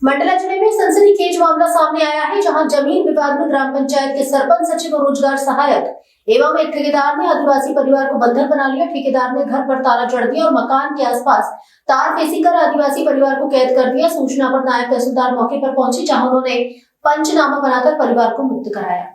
मंडला जिले में सनसनीखेज मामला सामने आया है, जहां जमीन विवाद में ग्राम पंचायत के सरपंच, सचिव और रोजगार सहायक एवं एक ठेकेदार ने आदिवासी परिवार को बंधक बना लिया। ठेकेदार ने घर पर ताला जड़ दिया और मकान के आसपास तार फेंसी कर आदिवासी परिवार को कैद कर दिया। सूचना पर नायब तहसीलदार मौके पर पहुंचे, जहां उन्होंने पंचनामा बनाकर परिवार को मुक्त कराया।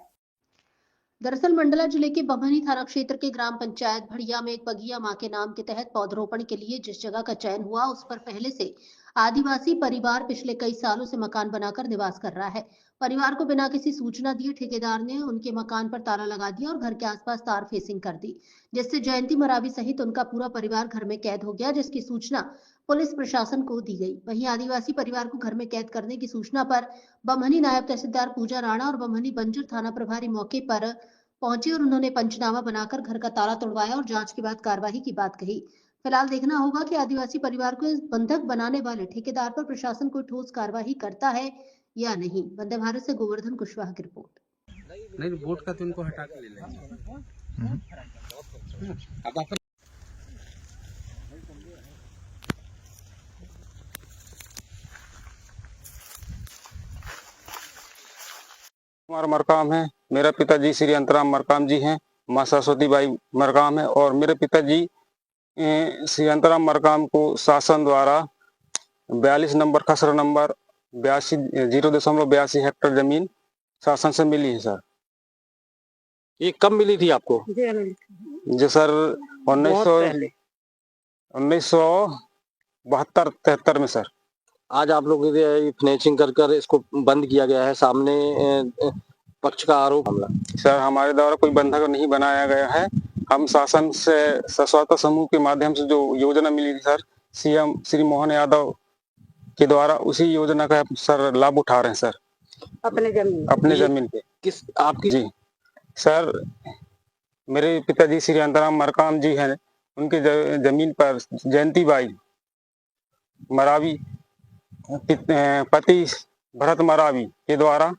दरअसल मंडला जिले के बभनी थाना क्षेत्र के ग्राम पंचायत भड़िया में एक बगिया मां के नाम के तहत पौधरोपण के लिए जिस जगह का चयन हुआ, उस पर पहले से आदिवासी परिवार पिछले कई सालों से मकान बनाकर निवास कर रहा है। परिवार को बिना किसी सूचना दिए ठेकेदार ने उनके मकान पर ताला लगा दिया और घर के आसपास तार फेंसिंग कर दी, जिससे जयंती मरावी सहित उनका पूरा परिवार घर में कैद हो गया, जिसकी सूचना पुलिस प्रशासन को दी गई। वहीं आदिवासी परिवार को घर में कैद करने की सूचना पर बभनी नायब तहसीलदार पूजा राणा और बभनी बंजर थाना प्रभारी मौके पर पहुंचे और उन्होंने पंचनामा बनाकर घर का ताला तोड़वाया और जांच के बाद कार्रवाई की बात कही। फिलहाल देखना होगा कि आदिवासी परिवार को बंधक बनाने वाले ठेकेदार पर प्रशासन कोई ठोस कार्रवाई करता है या नहीं। वंदे भारत से गोवर्धन कुशवाहा की रिपोर्ट। नहीं, बोट का तो इनको हटा के ले लेंगे। अब अपन कुमार मरकाम है, मेरा पिताजी श्री अंतराम मरकाम जी हैं, माँ सरस्वती बाई मरकाम है और मेरे पिताजी श्री अंतराम मरकाम को शासन द्वारा 42 नंबर खसरा नंबर 0.82 हेक्टेयर जमीन शासन से मिली है सर। ये कब मिली थी आपको? जो सर 1972-73 में सर। आज आप लोग फिनिशिंग कर कर इसको बंद किया गया है, सामने पक्ष का आरोप हमला। सर हमारे द्वारा कोई बंधक नहीं बनाया गया है। हम शासन से स्वच्छता समूह के माध्यम से जो योजना मिली थी सर, सीएम श्री मोहन यादव के द्वारा, उसी योजना का सर लाभ उठा रहे हैं सर अपने जमीन पे। किस आपकी? जी सर, मेरे पिताजी श्री अंतराम मरकाम जी हैं, उनके जमीन पर जयंती बाई मरावी पति भरत मरावी के द्वारा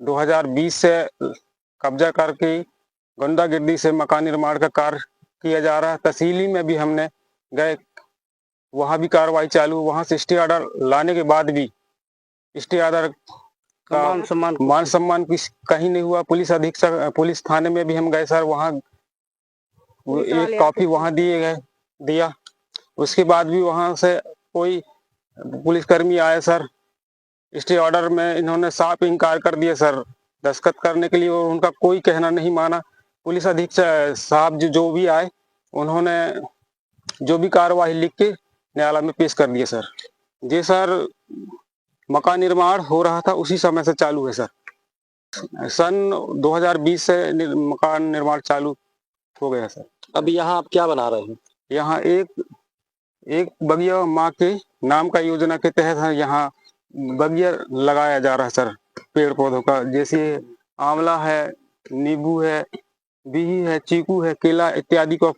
2020 से कब्जा करके गुंडागिर्दी से मकान निर्माण का कार्य किया जा रहा है। तहसीली में भी हमने गए, वहां भी कार्रवाई चालू। वहां से स्टे ऑर्डर लाने के बाद भी स्टे ऑर्डर का मान सम्मान कहीं नहीं हुआ। पुलिस अधीक्षक पुलिस थाने में भी हम गए सर, वहां एक कॉपी वहां दिया। उसके बाद भी वहां से कोई पुलिसकर्मी आए सर, स्टे ऑर्डर में इन्होंने साफ इनकार कर दिया सर दस्तखत करने के लिए, और उनका कोई कहना नहीं माना। पुलिस अधीक्षक साहब जो भी आए, उन्होंने जो भी कार्रवाई लिख के न्यायालय में पेश कर दिया सर। जी सर, मकान निर्माण हो रहा था उसी समय से चालू है सर। सन 2020 से मकान निर्माण चालू हो गया सर। अभी यहाँ आप क्या बना रहे हैं? यहाँ एक बगिया माँ के नाम का योजना के तहत है, यहाँ बगिया लगाया जा रहा है सर, पेड़ पौधों का, जैसे आंवला है, नींबू है, बिही है, चीकू है, केला इत्यादि का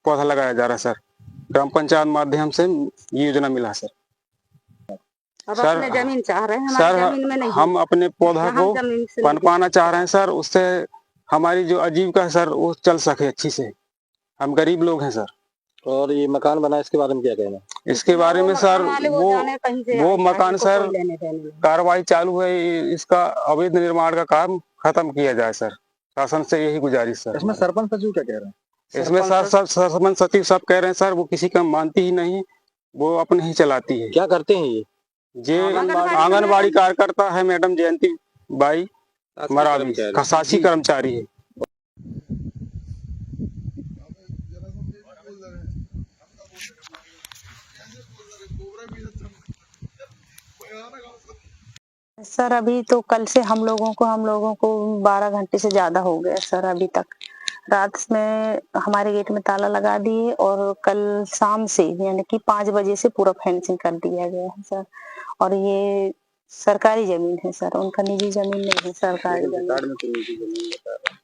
पौधा लगाया जा रहा है सर। ग्राम पंचायत माध्यम से ये योजना मिला सर। सर अपने जमीन चाह रहे हैं, सर जमीन में नहीं। हम अपने पौधा को पनपाना चाह रहे हैं सर, उससे हमारी जो आजीविका है सर वो चल सके अच्छी से। हम गरीब लोग हैं सर। और ये मकान बना, इसके बारे में क्या कहना? इसके बारे में सर वो मकान सर कार्रवाई चालू है, इसका अवैध निर्माण का काम खत्म किया जाए सर, शासन से यही गुजारिश सर। इसमें सरपंच सचिव क्या कह रहे हैं? इसमें सर सरपंच सचिव सब कह रहे हैं सर, वो किसी का मानती ही नहीं, वो अपने ही चलाती है। क्या करते हैं ये? आंगनबाड़ी कार्यकर्ता है मैडम जयंती बाई मरावी, शासी कर्मचारी है। सर अभी तो कल से हम लोगों को 12 घंटे से ज्यादा हो गया सर। अभी तक रात में हमारे गेट में ताला लगा दिए और कल शाम से यानी कि 5 बजे से पूरा फेंसिंग कर दिया गया है सर। और ये सरकारी जमीन है सर, उनका निजी जमीन नहीं है। सरकारी जमीन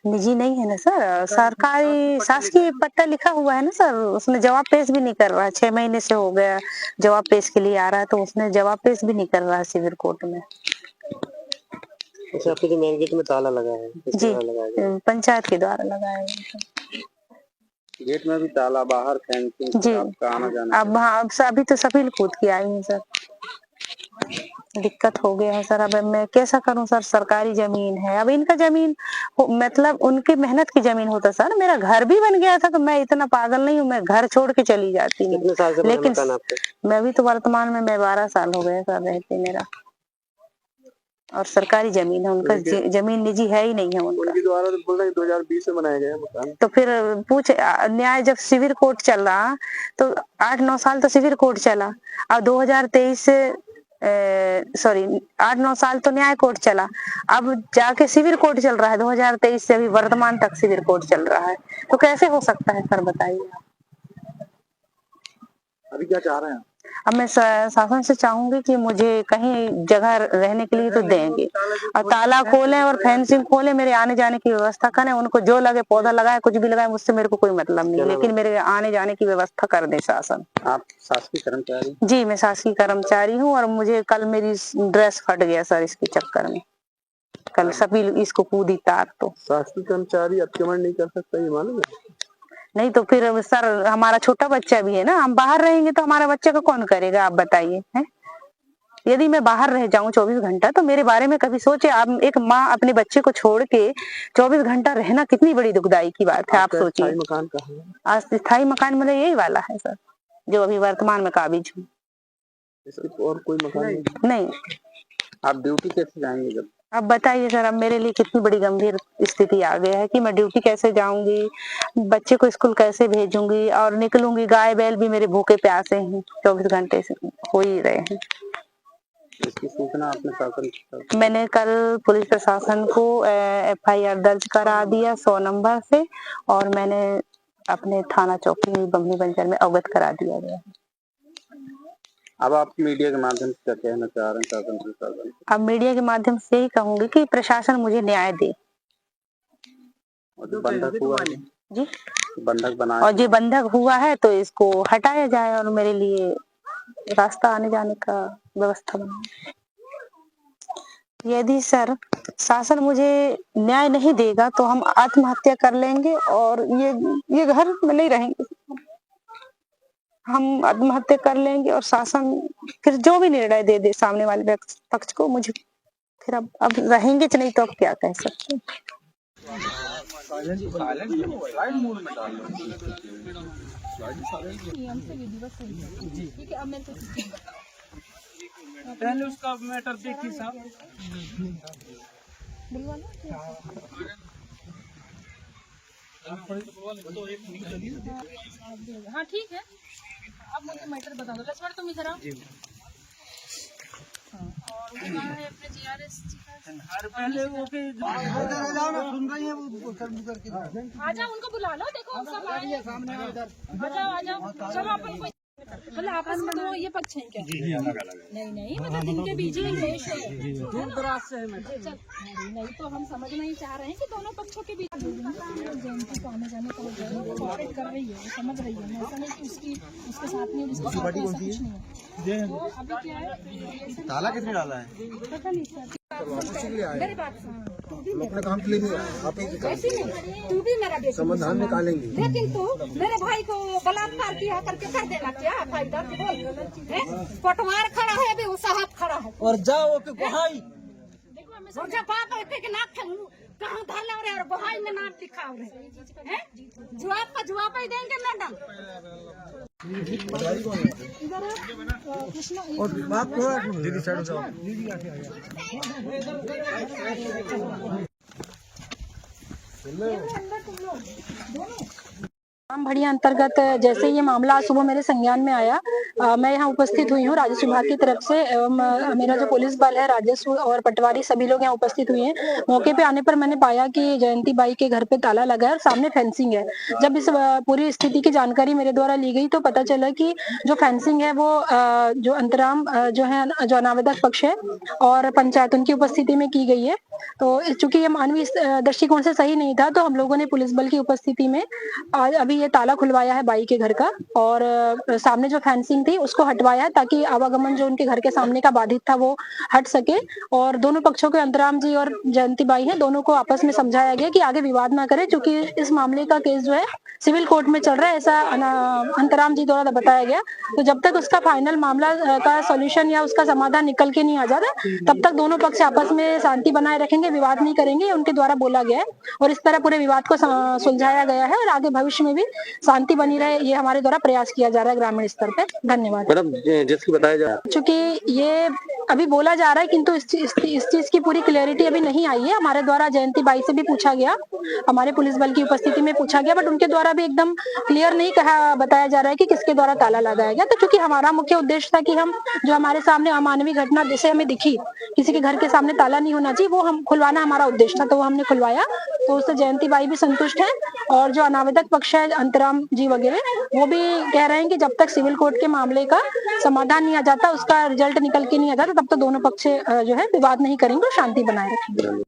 निजी नहीं है ना सर, सरकारी शासकीय पट्टा लिखा हुआ है ना सर। उसने जवाब पेश भी नहीं कर रहा है, 6 महीने से हो गया जवाब पेश के लिए आ रहा है, तो उसने जवाब पेश भी नहीं कर रहा है सिविल कोर्ट में। अच्छा, आपके जो मेन गेट में ताला लगा है, जी पंचायत के द्वारा लगाया गया। गेट में भी ताला, बाहर फेंसिंग, जी आपका आना जाना। अब अभी तो सभी कूद के आई हैं सर। दिक्कत हो गया है सर। अब मैं कैसा करूं सर, सरकारी जमीन है, अब इनका जमीन मतलब उनकी मेहनत की जमीन होता सर। मेरा घर भी बन गया था तो मैं इतना पागल नहीं हूँ, मैं घर छोड़ के चली जाती हूँ। कितने साल से बना लेकिन मकान आपका? मैं भी तो वर्तमान में मैं 12 साल हो गए सर रहते मेरा, और सरकारी जमीन है उनका, जमीन निजी है ही नहीं है उनका। उनके द्वारा तो बोल रहे हैं 2020 में बनाया गया मकान। तो फिर न्याय जब सिविल कोर्ट चल रहा तो 8-9 साल तो सिविल कोर्ट चला, अब 2023 से 8-9 साल तो न्याय कोर्ट चला, अब जाके सिविल कोर्ट चल रहा है 2023 से अभी वर्तमान तक सिविल कोर्ट चल रहा है। तो कैसे हो सकता है सर, बताइए। अभी क्या चाह रहे हैं? अब मैं शासन से चाहूंगी कि मुझे कहीं जगह रहने के लिए तो देंगे, और ताला खोलें और फेंसिंग खोलें, मेरे आने जाने की व्यवस्था करें। उनको जो लगे पौधा लगाए, कुछ भी लगाए, मुझसे मेरे को कोई मतलब नहीं, लेकिन मेरे आने जाने की व्यवस्था कर दे शासन। आप शासकीय कर्मचारी? जी, मैं शासकीय कर्मचारी हूँ, और मुझे कल मेरी ड्रेस फट गया सर इसके चक्कर में, कल सभी इसको कूदी तार। तो शासकीय कर्मचारी अतिक्रमण नहीं कर सकता, ये मालूम है? नहीं तो फिर सर हमारा छोटा बच्चा भी है ना, हम बाहर रहेंगे तो हमारे बच्चे को कौन करेगा, आप बताइए हैं? यदि मैं बाहर रह जाऊं 24 घंटा तो मेरे बारे में कभी सोचे आप? एक माँ अपने बच्चे को छोड़ के 24 घंटा रहना कितनी बड़ी दुखदाई की बात है, आप सोचिए। मकान कहाँ है? आज स्थायी मकान मेरा यही वाला है सर, जो अभी वर्तमान में काबिज हूँ। और कोई मकान नहीं। आप ड्यूटी कैसे जाएंगे जब? अब बताइए सर, अब मेरे लिए कितनी बड़ी गंभीर स्थिति आ गया है कि मैं ड्यूटी कैसे जाऊंगी, बच्चे को स्कूल कैसे भेजूंगी, और निकलूंगी, गाय बैल भी मेरे भूखे प्यासे हैं, 24 घंटे से हो ही रहे हैं। इसकी सूचना आपने शासन? मैंने कल पुलिस प्रशासन को FIR दर्ज करा दिया 100 नंबर से, और मैंने अपने थाना चौकी बमनी बंजर में अवगत करा दिया गया। अब आप मीडिया के माध्यम से क्या कहना चाह रहे हैं शासन प्रशासन? अब मीडिया के माध्यम से ही कहूंगी कि प्रशासन मुझे न्याय दे। और बंधक हुआ है जी, बंधक बना, और जो बंधक हुआ है तो इसको हटाया जाए और मेरे लिए रास्ता आने जाने का व्यवस्था बनाए। यदि सर शासन मुझे न्याय नहीं देगा तो हम आत्महत्या कर लेंगे, और ये घर में नहीं रहेंगे, हम आत्महत्या कर लेंगे, और शासन फिर जो भी निर्णय दे दे सामने वाले पक्ष को, मुझे फिर अब रहेंगे नहीं तो अब क्या कह सकते हैं। पहले उसका मैटर देखिए साहब। हाँ ठीक है, अब मुझे मैटर बता दो। लक्ष्मण तुम इधर आओ। और वो कहाँ है अपने GRS पहले वो के सुन रही है वो आ जाओ, उनको बुला लो, देखो सब आ रहे हैं सामने। आ जाओ चलो अपन मतलब आपस में तो ये पक्ष है क्या? नहीं मतलब इनके बीच में देश है, दूर दराज से है। नहीं तो हम समझना ही चाह रहे हैं कि दोनों पक्षों के बीच जयंती को आने जाने का कोऑपरेट कर रही है, समझ रही है, ऐसा नहीं कि उसके साथ में उसके साथ ऐसा कुछ नहीं है। तो अभी क्या है, ताला किसने डाला है? पता नहीं सर, मेरी बात सुनो, अपने काम के लिए आप ऐसी नहीं, तू भी मेरा बेटा समाधान निकालेंगे। लेकिन तू मेरे भाई को बलात्कार किया करके कर देना क्या फायदा? बोल, पटवार खड़ा है अभी, वो साहब खड़ा है, और जाओ के भाई समझा बाप के नाक कहाँ धाला रहे और बहाई में नाम लिखा रहे हैं। जवाब ही देंगे मैडम। और बात दीदी साइड हो जाओ। राम भड़िया अंतर्गत जैसे ये मामला आज सुबह मेरे संज्ञान में आया, मैं यहाँ उपस्थित हुई हूँ राजस्व विभाग की तरफ से, एवं मेरा जो पुलिस बल है, राजस्व और पटवारी सभी लोग यहाँ उपस्थित हुए हैं। मौके पे आने पर मैंने पाया कि जयंती बाई के घर पे ताला लगा है और सामने फेंसिंग है। जब इस पूरी स्थिति की जानकारी मेरे द्वारा ली गई तो पता चला कि जो फेंसिंग है वो जो अंतराम जो है, जो अनावेदक पक्ष है और पंचायत, उनकी उपस्थिति में की गई है। तो चूंकि ये मानवीय दृष्टिकोण से सही नहीं था तो हम लोगों ने पुलिस बल की उपस्थिति में आज अभी ये ताला खुलवाया है बाई के घर का और सामने जो फेंसिंग थी उसको हटवाया है ताकि आवागमन जो उनके घर के सामने का बाधित था वो हट सके। और दोनों पक्षों के अंतराम जी और जयंती बाई है, दोनों को आपस में समझाया गया कि आगे विवाद ना करें, क्योंकि इस मामले का केस जो है सिविल कोर्ट में चल रहा है, ऐसा अंतराम जी द्वारा बताया गया। तो जब तक उसका फाइनल मामला का सॉल्यूशन या उसका समाधान निकल के नहीं आ जाता तब तक दोनों पक्ष आपस में शांति बनाए रखेंगे, विवाद नहीं करेंगे, उनके द्वारा बोला गया है। और इस तरह पूरे विवाद को सुलझाया गया है और आगे भविष्य में भी शांति बनी रहे, ये हमारे द्वारा प्रयास किया जा रहा है ग्रामीण स्तर पे। धन्यवाद। मैडम, जैसे बताया जा रहा है, चूंकि ये अभी बोला जा रहा है किंतु इस चीज की पूरी क्लियरिटी अभी नहीं आई है। हमारे द्वारा जयंती बाई से भी पूछा गया, हमारे पुलिस बल की उपस्थिति में पूछा गया, बट उनके द्वारा भी एकदम क्लियर नहीं बताया जा रहा है कि किसके द्वारा ताला लगाया गया। तो चूंकि हमारा मुख्य उद्देश्य था कि हम जो हमारे सामने अमानवीय घटना जैसे हमें दिखी, किसी के घर के सामने ताला नहीं होना चाहिए, वो हम खुलवाना हमारा उद्देश्य था, तो वो हमने खुलवाया। तो उससे जयंती बाई भी संतुष्ट है और जो अनावेदक पक्ष है अंतराम जी वगैरह, वो भी कह रहे हैं कि जब तक सिविल कोर्ट के मामले का समाधान नहीं आ जाता, उसका रिजल्ट निकल के नहीं आ जाता, तब तक दोनों पक्ष जो है विवाद नहीं करेंगे और शांति बनाए रखेंगे।